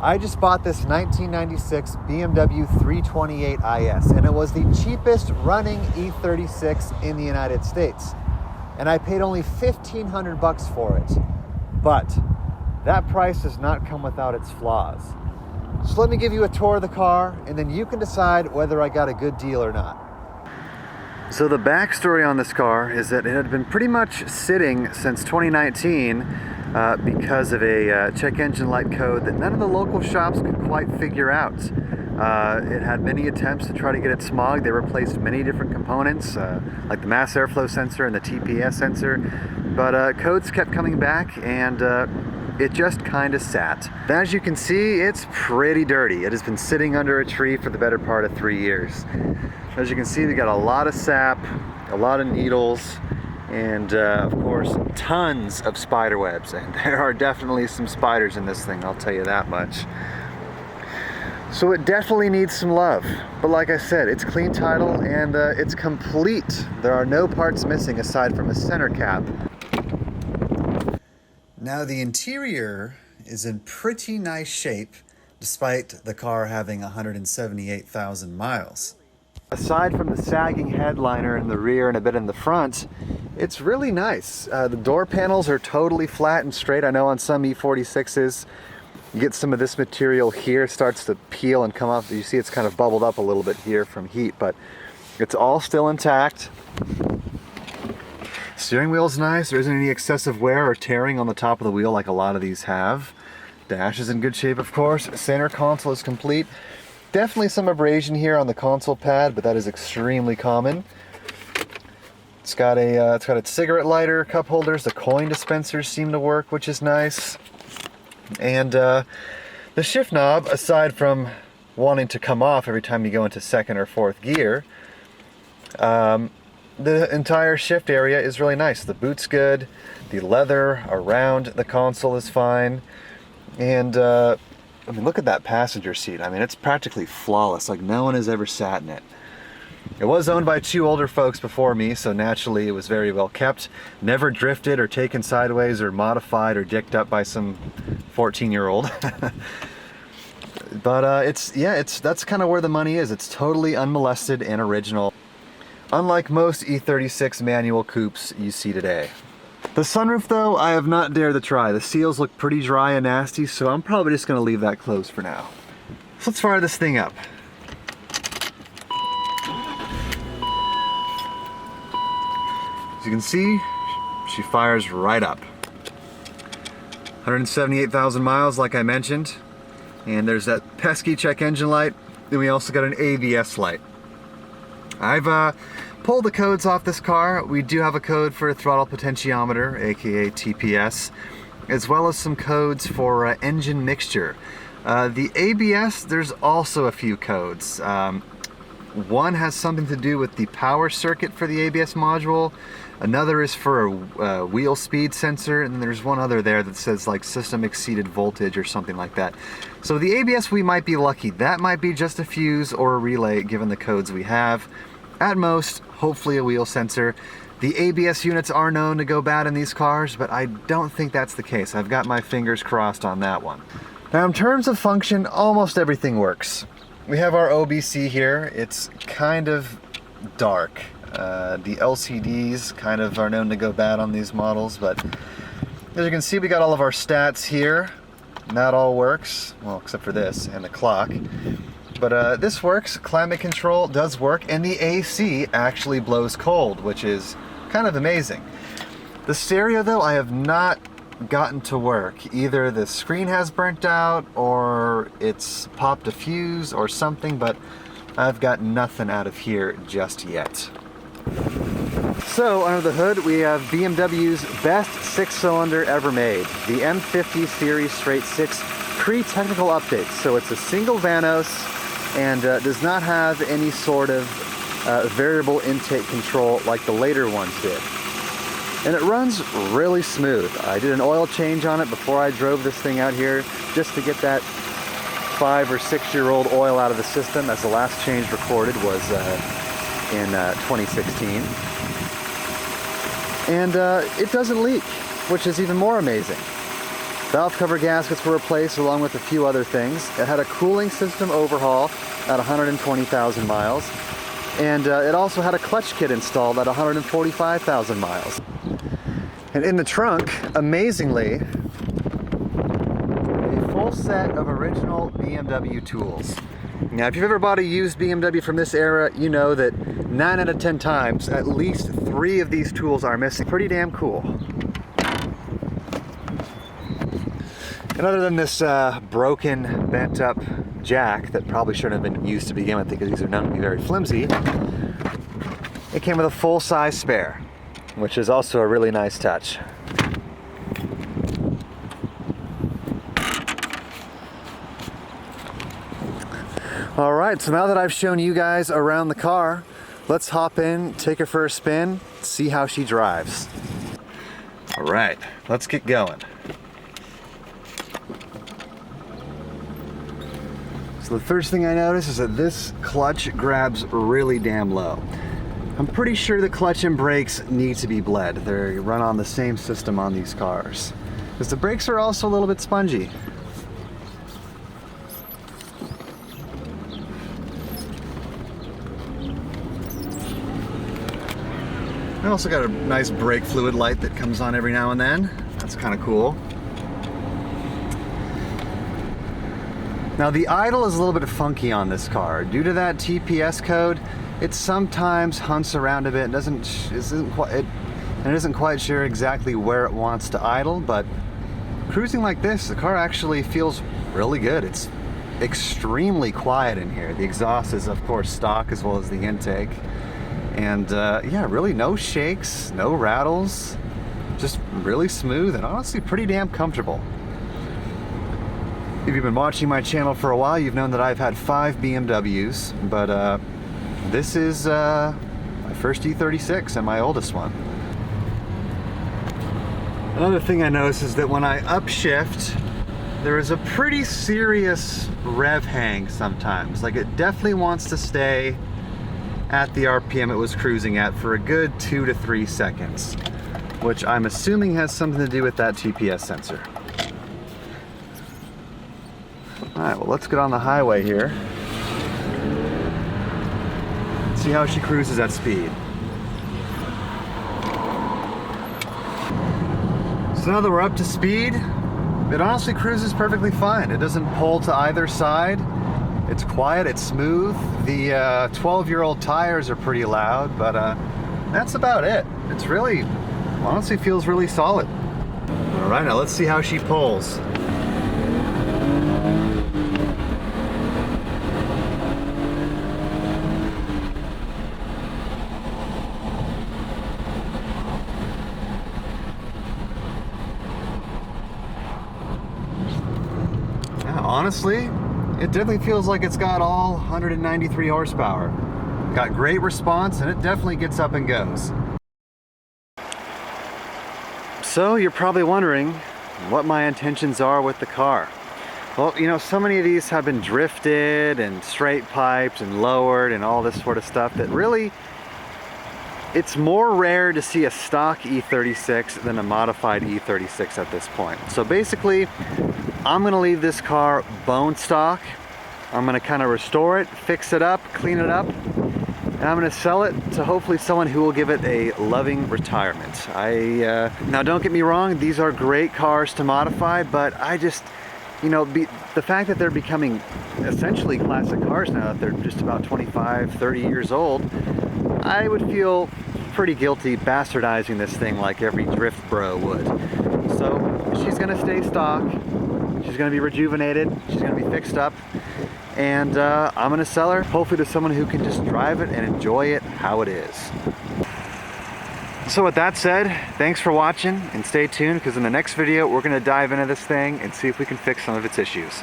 I just bought this 1996 BMW 328 IS, and it was the cheapest running E36 in the United States. And I paid only $1,500 for it. But that price does not come without its flaws. So let me give you a tour of the car, and then you can decide whether I got a good deal or not. So the backstory on this car is that it had been pretty much sitting since 2019 because of a check engine light code that none of the local shops could quite figure out. It had many attempts to try to get it smogged. They replaced many different components, like the mass airflow sensor and the TPS sensor, but codes kept coming back, and it just kind of sat. As you can see, it's pretty dirty. It has been sitting under a tree for the better part of 3 years. As you can see, we got a lot of sap, a lot of needles, and of course, tons of spider webs. And there are definitely some spiders in this thing, I'll tell you that much. So it definitely needs some love. But like I said, it's clean title and it's complete. There are no parts missing aside from a center cap. Now the interior is in pretty nice shape, despite the car having 178,000 miles. Aside from the sagging headliner in the rear and a bit in the front, it's really nice. The door panels are totally flat and straight. I know on some E46s, you get some of this material here, starts to peel and come off. You see it's kind of bubbled up a little bit here from heat, but it's all still intact. Steering wheel's nice. There isn't any excessive wear or tearing on the top of the wheel like a lot of these have. Dash is in good shape, of course. Center console is complete. Definitely some abrasion here on the console pad, but that is extremely common. It's got a cigarette lighter, cup holders. The coin dispensers seem to work, which is nice. And the shift knob, aside from wanting to come off every time you go into second or fourth gear, the entire shift area is really nice. The boot's good. The leather around the console is fine. And I mean, look at that passenger seat. I mean, it's practically flawless. Like, no one has ever sat in it. It was owned by 2 older folks before me, so naturally it was very well kept. Never drifted or taken sideways or modified or dicked up by some 14-year-old. But that's kind of where the money is. It's totally unmolested and original, unlike most E36 manual coupes you see today. The sunroof, though, I have not dared to try. The seals look pretty dry and nasty, so I'm probably just going to leave that closed for now. So let's fire this thing up. As you can see, she fires right up. 178,000 miles, like I mentioned. And there's that pesky check engine light. Then we also got an ABS light. I've pulled the codes off this car. We do have a code for a throttle potentiometer, aka TPS, as well as some codes for engine mixture. The ABS, there's also a few codes. One has something to do with the power circuit for the ABS module. Another is for a wheel speed sensor, and then there's one other there that says like system exceeded voltage or something like that. So the ABS, we might be lucky. That might be just a fuse or a relay given the codes we have. At most, hopefully a wheel sensor. The ABS units are known to go bad in these cars, but I don't think that's the case. I've got my fingers crossed on that one. Now in terms of function, almost everything works. We have our OBC here. It's kind of dark. The LCDs kind of are known to go bad on these models, but as you can see, we got all of our stats here. And that all works, well, except for this and the clock. But this works. Climate control does work, and the AC actually blows cold, which is kind of amazing. The stereo, though, I have not gotten to work. Either the screen has burnt out, or it's popped a fuse or something, but I've got nothing out of here just yet. So, under the hood, we have BMW's best 6-cylinder ever made, the M50 Series Straight 6 pre-technical updates. So it's a single Vanos, and does not have any sort of variable intake control like the later ones did. And it runs really smooth. I did an oil change on it before I drove this thing out here just to get that 5 or 6-year-old oil out of the system, as the last change recorded was in 2016. And it doesn't leak, which is even more amazing. Valve cover gaskets were replaced along with a few other things. It had a cooling system overhaul at 120,000 miles. And it also had a clutch kit installed at 145,000 miles. And in the trunk, amazingly, a full set of original BMW tools. Now, if you've ever bought a used BMW from this era, you know that 9 out of 10 times, at least 3 of these tools are missing. Pretty damn cool. And other than this broken, bent up jack that probably shouldn't have been used to begin with because these are known to be very flimsy, it came with a full-size spare, which is also a really nice touch. Alright, so now that I've shown you guys around the car, let's hop in, take her for a spin, see how she drives. Alright, let's get going. So the first thing I notice is that this clutch grabs really damn low. I'm pretty sure the clutch and brakes need to be bled. They run on the same system on these cars. Because the brakes are also a little bit spongy. I also got a nice brake fluid light that comes on every now and then. That's kind of cool. Now the idle is a little bit funky on this car. Due to that TPS code, it sometimes hunts around a bit and isn't quite sure exactly where it wants to idle, but cruising like this, the car actually feels really good. It's extremely quiet in here. The exhaust is of course stock as well as the intake. And yeah, really no shakes, no rattles, just really smooth and honestly pretty damn comfortable. If you've been watching my channel for a while, you've known that I've had 5 BMWs, but this is my first E36 and my oldest one. Another thing I noticed is that when I upshift, there is a pretty serious rev hang sometimes. Like it definitely wants to stay at the RPM it was cruising at for a good 2 to 3 seconds, which I'm assuming has something to do with that TPS sensor. Alright, well let's get on the highway here. See how she cruises at speed. So now that we're up to speed, it honestly cruises perfectly fine. It doesn't pull to either side. It's quiet, it's smooth. The 12-year-old tires are pretty loud, but that's about it. It's really, honestly feels really solid. All right, now let's see how she pulls. Yeah, honestly, it definitely feels like it's got all 193 horsepower. Got great response and it definitely gets up and goes. So you're probably wondering what my intentions are with the car. Well, you know, so many of these have been drifted and straight piped and lowered and all this sort of stuff that really, it's more rare to see a stock E36 than a modified E36 at this point. So basically, I'm gonna leave this car bone stock. I'm gonna kind of restore it, fix it up, clean it up, and I'm gonna sell it to hopefully someone who will give it a loving retirement. Now don't get me wrong, these are great cars to modify, but I just, you know, the fact that they're becoming essentially classic cars now that they're just about 25, 30 years old, I would feel pretty guilty bastardizing this thing like every drift bro would. So she's gonna stay stock. She's gonna be rejuvenated, she's gonna be fixed up, and I'm gonna sell her, hopefully to someone who can just drive it and enjoy it how it is. So with that said, thanks for watching and stay tuned because in the next video we're gonna dive into this thing and see if we can fix some of its issues.